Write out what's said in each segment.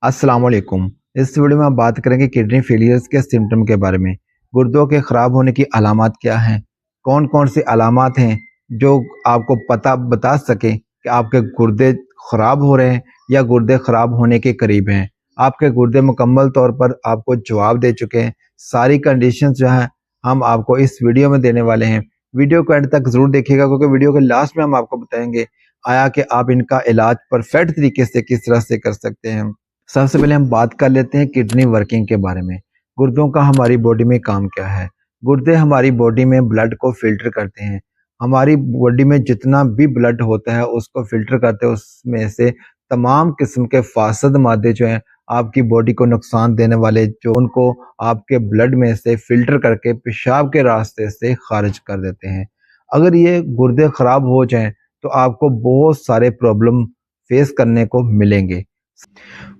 अस्सलाम वालेकुम। इस वीडियो में हम बात करेंगे किडनी फेलियर्स के सिम्टम के बारे में। गुर्दों के ख़राब होने की अलामात क्या हैं? कौन-कौन सी अलामात हैं जो आपको पता बता सकें कि आपके गुर्दे ख़राब हो रहे हैं या गुर्दे ख़राब होने के करीब हैं? आपके गुर्दे मुकम्मल तौर पर आपको जवाब दे चुके हैं। सारी कंडीशंस जो हैं हम आपको इस वीडियो में देने वाले हैं। वीडियो को एंड तक ज़रूर देखिएगा क्योंकि वीडियो के लास्ट में हम आपको बताएँगे आया कि आप इनका इलाज परफेक्ट तरीके से किस तरह से कर सकते हैं। सबसे पहले हम बात कर लेते हैं किडनी वर्किंग के बारे में। गुर्दों का हमारी बॉडी में काम क्या है? गुर्दे हमारी बॉडी में ब्लड को फ़िल्टर करते हैं। हमारी बॉडी में जितना भी ब्लड होता है उसको फ़िल्टर करते हैं, उसमें से तमाम किस्म के फ़ासद मादे जो हैं आपकी बॉडी को नुकसान देने वाले जो उनको आपके ब्लड में से फ़िल्टर करके पेशाब के रास्ते से ख़ारिज कर देते हैं। अगर ये गुर्दे ख़राब हो जाएँ तो आपको बहुत सारे प्रॉब्लम फ़ेस करने को मिलेंगे।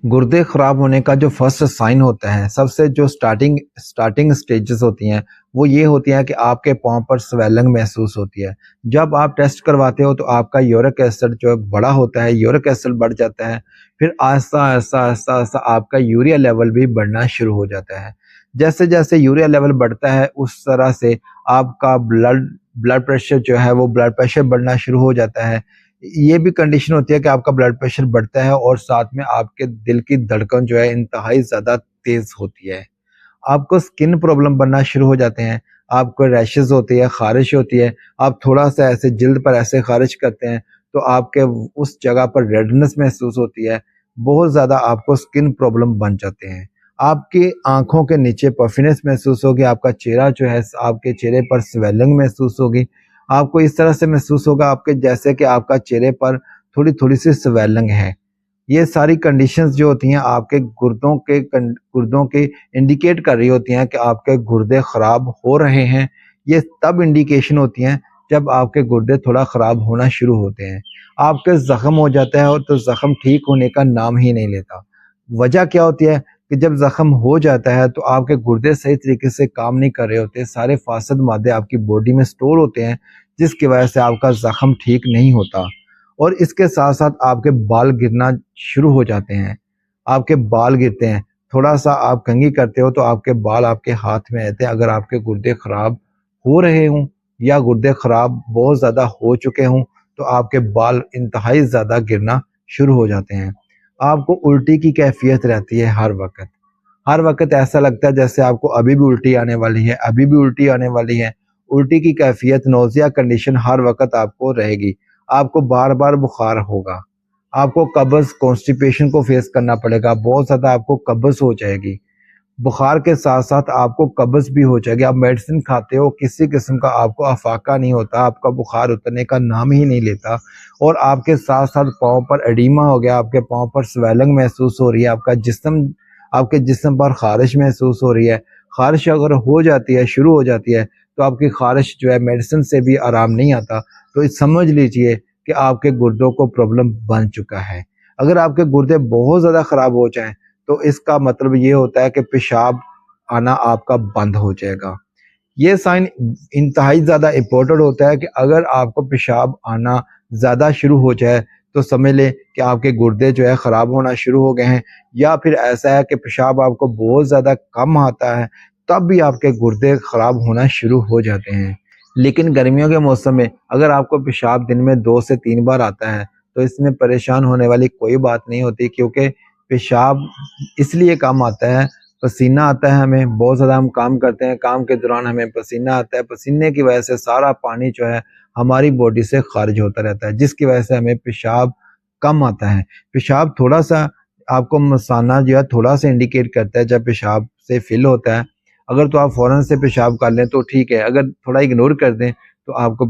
गुर्दे खराब होने का जो फर्स्ट साइन होता है, सबसे जो स्टार्टिंग स्टेजेस होती हैं, वो ये होती हैं कि आपके पाँव पर स्वेलिंग महसूस होती है। जब आप टेस्ट करवाते हो तो आपका यूरिक एसिड जो बड़ा होता है, यूरिक एसिड बढ़ जाता है, फिर आहिस्ता-आहिस्ता आपका यूरिया लेवल भी बढ़ना शुरू हो जाता है। जैसे-जैसे यूरिया लेवल बढ़ता है, उस तरह से आपका ब्लड ब्लड प्रेशर जो है, वो ब्लड प्रेशर बढ़ना शुरू हो जाता है। ये भी कंडीशन होती है कि आपका ब्लड प्रेशर बढ़ता है और साथ में आपके दिल की धड़कन जो है इंतहाई ज़्यादा तेज़ होती है। आपको स्किन प्रॉब्लम बनना शुरू हो जाते हैं, आपको रैशेज़ होती है, ख़ारिश होती है, आप थोड़ा-सा ऐसे जिल्द पर ऐसे ख़ारिश करते हैं, तो आपके उस जगह पर रेडनेस महसूस होती है, बहुत ज़्यादा आपको स्किन प्रॉब्लम बन जाते हैं। आपकी आँखों के नीचे पफ़ीनेस महसूस होगी, आपका चेहरा जो है आपके चेहरे पर स्वेलिंग महसूस होगी, आपको इस तरह से महसूस होगा आपके जैसे कि आपका चेहरे पर थोड़ी-थोड़ी सी स्वेलिंग है। ये सारी कंडीशंस जो होती हैं आपके गुर्दों के इंडिकेट कर रही होती हैं कि आपके गुर्दे खराब हो रहे हैं। ये तब इंडिकेशन होती हैं जब आपके गुर्दे थोड़ा खराब होना शुरू होते हैं। आपके ज़ख्म हो जाता है और तो ज़ख्म ठीक होने का नाम ही नहीं लेता। वजह क्या होती है कि जब ज़ख्म हो जाता है तो आपके गुर्दे सही तरीके से काम नहीं कर रहे होते, सारे फासद मादे आपकी बॉडी में स्टोर होते हैं, जिसकी वजह से आपका ज़ख्म ठीक नहीं होता। और इसके साथ-साथ आपके बाल गिरना शुरू हो जाते हैं। आपके बाल गिरते हैं, थोड़ा-सा आप कंघी करते हो तो आपके बाल आपके हाथ में रहते हैं। अगर आपके गुर्दे खराब हो रहे हों या गुर्दे खराब बहुत ज़्यादा हो चुके हों, तो आपके बाल इंतहाई ज़्यादा गिरना शुरू हो जाते हैं। आपको उल्टी की कैफ़ियत रहती है हर वक़्त। हर वक़्त ऐसा लगता है जैसे आपको अभी भी उल्टी आने वाली है, अभी भी उल्टी आने वाली है। उल्टी की कैफ़ियत, नौज़िया कंडीशन हर वक़्त आपको रहेगी। आपको बार-बार बुखार होगा। आपको कब्ज़, कॉन्स्टिपेशन को फ़ेस करना पड़ेगा, बहुत ज़्यादा आपको कब्ज़ हो जाएगी। बुखार के साथ-साथ आपको कब्ज़ भी हो जाएगी। आप मेडिसिन खाते हो, किसी किस्म का आपको अफ़ाक़ा नहीं होता, आपका बुखार उतरने का नाम ही नहीं लेता और आपके साथ-साथ पाँव पर एडिमा हो गया, आपके पाँव पर स्वेलिंग महसूस हो रही है, आपके जिस्म पर ख़ारिश महसूस हो रही है। ख़ारिश अगर हो जाती है, शुरू हो जाती है, तो आपकी ख़ारिश जो है मेडिसिन से भी आराम नहीं आता। तो ये समझ लीजिए कि आपके गुर्दों को प्रॉब्लम बन चुका है। अगर आपके गुर्दे बहुत ज़्यादा ख़राब हो जाएँ, तो इसका मतलब ये होता है कि पेशाब आना आपका बंद हो जाएगा। ये साइन इंतहाई ज़्यादा इम्पोर्टेंट होता है कि अगर आपको पेशाब आना ज़्यादा शुरू हो जाए, तो समझ लें कि आपके गुर्दे जो है ख़राब होना शुरू हो गए हैं या फिर ऐसा है कि पेशाब आपको बहुत ज़्यादा कम आता है, तब भी आपके गुर्दे ख़राब होना शुरू हो जाते हैं। लेकिन गर्मियों के मौसम में अगर आपको पेशाब दिन में 2 से 3 बार आता है, तो इसमें परेशान होने वाली कोई बात नहीं होती क्योंकि पेशाब इसलिए कम आता है, पसीना आता है हमें, बहुत ज़्यादा हम काम करते हैं, काम के दौरान हमें पसीना आता है, पसीने की वजह से सारा पानी जो है हमारी बॉडी से खारिज होता रहता है, जिसकी वजह से हमें पेशाब कम आता है। पेशाब थोड़ा-सा आपको मसाना जो है थोड़ा-सा इंडिकेट करता है जब पेशाब से फ़िल होता है। अगर तो आप फ़ौरन से पेशाब कर लें तो ठीक है, अगर थोड़ा इग्नोर कर दें तो आपका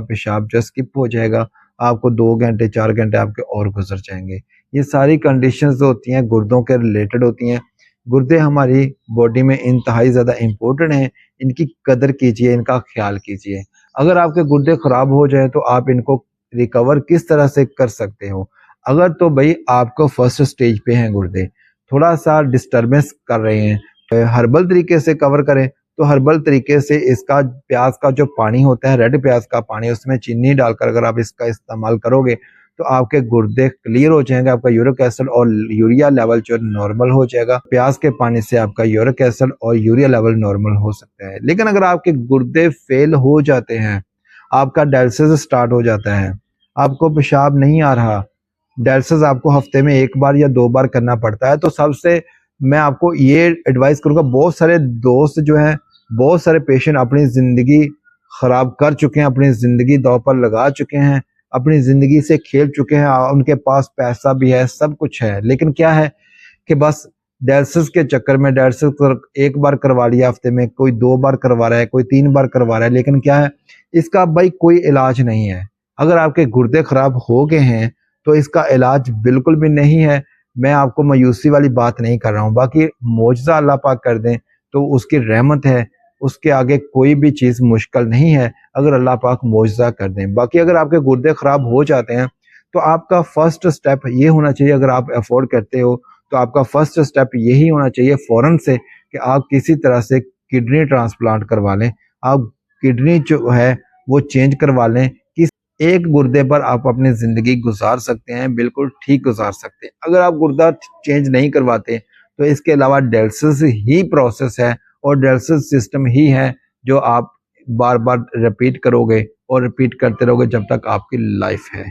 पेशाब जो स्किप हो जाएगा, आपको 2 घंटे 4 घंटे आपके और गुज़र जाएँगे। ये सारी कंडीशंस जो होती हैं गुर्दों के रिलेटेड होती हैं। गुर्दे हमारी बॉडी में इंतहाई ज़्यादा इम्पोर्टेंट हैं, इनकी कदर कीजिए, इनका ख़्याल कीजिए। अगर आपके गुर्दे ख़राब हो जाएँ तो आप इनको रिकवर किस तरह से कर सकते हो? अगर तो भई आपको फर्स्ट स्टेज पे हैं गुर्दे, थोड़ा-सा डिस्टर्बेंस कर रहे हैं, हर्बल तरीके से कवर करें, तो हर्बल तरीके से इसका प्याज़ का जो पानी होता है, रेड प्याज़ का पानी, उसमें चीनी डालकर अगर आप इसका इस्तेमाल करोगे, तो आपके गुर्दे क्लियर हो जाएंगे, आपका यूरिक एसिड और यूरिया लेवल जो नॉर्मल हो जाएगा। प्याज के पानी से आपका यूरिक एसिड और यूरिया लेवल नॉर्मल हो सकता है। लेकिन अगर आपके गुर्दे फेल हो जाते हैं, आपका डायलिसिस स्टार्ट हो जाता है, आपको पेशाब नहीं आ रहा, डायलिसिस आपको हफ्ते में 1 बार या 2 बार करना पड़ता है, तो सबसे मैं आपको ये एडवाइस करूंगा, बहुत सारे दोस्त जो हैं, बहुत सारे पेशेंट अपनी ज़िंदगी ख़राब कर चुके हैं, अपनी ज़िंदगी दांव पर लगा चुके हैं, अपनी ज़िंदगी से खेल चुके हैं। उनके पास पैसा भी है, सब कुछ है, लेकिन क्या है कि बस डायलिसिस के चक्कर में डायलिसिस 1 बार करवा लिया हफ्ते में, कोई 2 बार करवा रहा है, कोई 3 बार करवा रहा है, लेकिन क्या है, इसका भाई कोई इलाज नहीं है। अगर आपके गुर्दे खराब हो गए हैं तो इसका इलाज बिल्कुल भी नहीं है। मैं आपको मायूसी वाली बात नहीं कर रहा हूँ, बाकी मौजज़ा अल्लाह पाक कर दें तो उसकी रहमत है, उसके आगे कोई भी चीज़ मुश्किल नहीं है अगर अल्लाह पाक मौजज़ा कर दें। बाकी अगर आपके गुर्दे खराब हो जाते हैं तो आपका फर्स्ट स्टेप ये होना चाहिए, अगर आप अफोर्ड करते हो तो आपका फर्स्ट स्टेप यही होना चाहिए फ़ौरन से कि आप किसी तरह से किडनी ट्रांसप्लांट करवा लें। आप किडनी जो है वो चेंज करवा लें। किस एक गुर्दे पर आप अपनी ज़िंदगी गुजार सकते हैं, बिल्कुल ठीक गुजार सकते हैं। अगर आप गुर्दा चेंज नहीं करवाते तो इसके अलावा डायलिसिस ही प्रोसेस है और डायलिसिस सिस्टम ही है जो आप बार बार रिपीट करोगे और रिपीट करते रहोगे जब तक आपकी लाइफ है।